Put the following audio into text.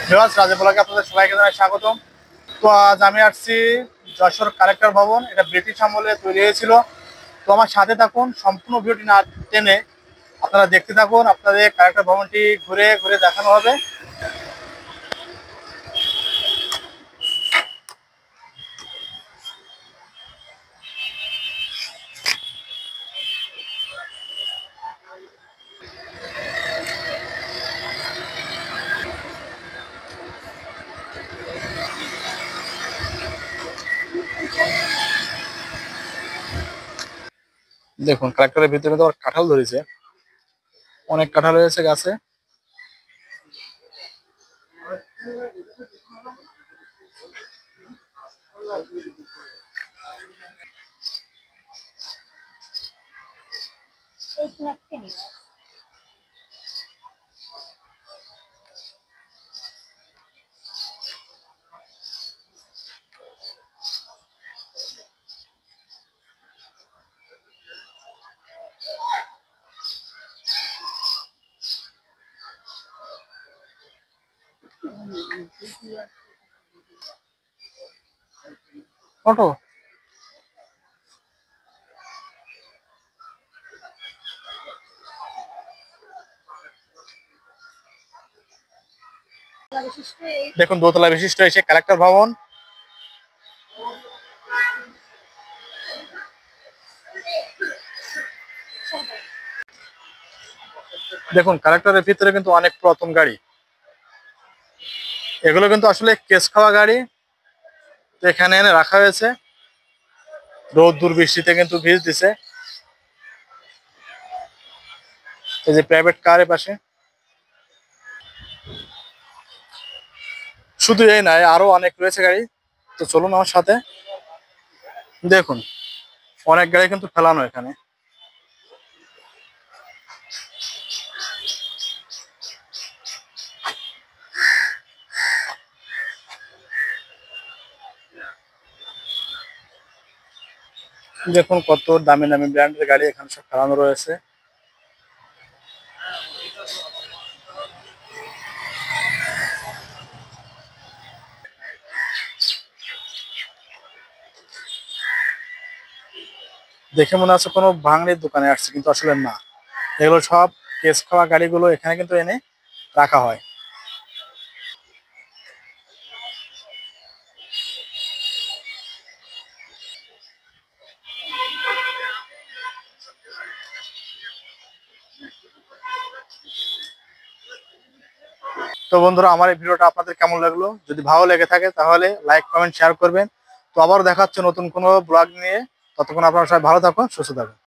Viewers, রাজে ব্লগে আপনাদের সবাইকে জানাই স্বাগতম। তো আজ আমি আসছি যশোর কালেক্টর ভবন। এটা ব্রিটিশ আমলে তৈরি হয়েছিল। তো আমার সাথে থাকুন, সম্পূর্ণ ভিডিওটি না টেনে আপনারা দেখতে থাকুন। আপনাদের কালেক্টর ভবনটি ঘুরে ঘুরে দেখানো হবে। দেখুন, কালেক্টরের ভিতরে তো কাঁঠাল ধরেছে, অনেক কাঁঠাল হয়েছে গাছে। অটো দেখুন, দোতলা বিশিষ্ট এসে কালেক্টর ভবন। দেখুন, কালেক্টরের ভিতরে কিন্তু অনেক পুরাতন গাড়ি। এগুলো কিন্তু আসলে কেস খাওয়া গাড়ি। তো এখানে এনে রাখা হয়েছে, রোদ বৃষ্টিতে কিন্তু ভিজ দিছে। এই যে প্রাইভেট কার এর পাশে। শুধু এই নয়, আরো অনেক রয়েছে গাড়ি। তো চলুন আমার সাথে। দেখুন, অনেক গাড়ি কিন্তু ফেলানো এখানে। দেখুন, কত দামি দামি ব্র্যান্ডের গাড়ি এখানে সব ফেলানো রয়েছে। দেখে মনে হচ্ছে কোনো ভাঙড়ির দোকানে আসছে, কিন্তু আসলে না। এগুলো সব কেস খাওয়া গাড়িগুলো এখানে কিন্তু এনে রাখা হয়। তো বন্ধুরা, আমার এই ভিডিওটা আপনাদের কেমন লাগলো? যদি ভালো লেগে থাকে তাহলে লাইক, কমেন্ট, শেয়ার করবেন। তো আবার দেখা হচ্ছে নতুন কোনো ব্লগ নিয়ে। ততক্ষণ আপনারা সবাই ভালো থাকুন, সুস্থ থাকুন।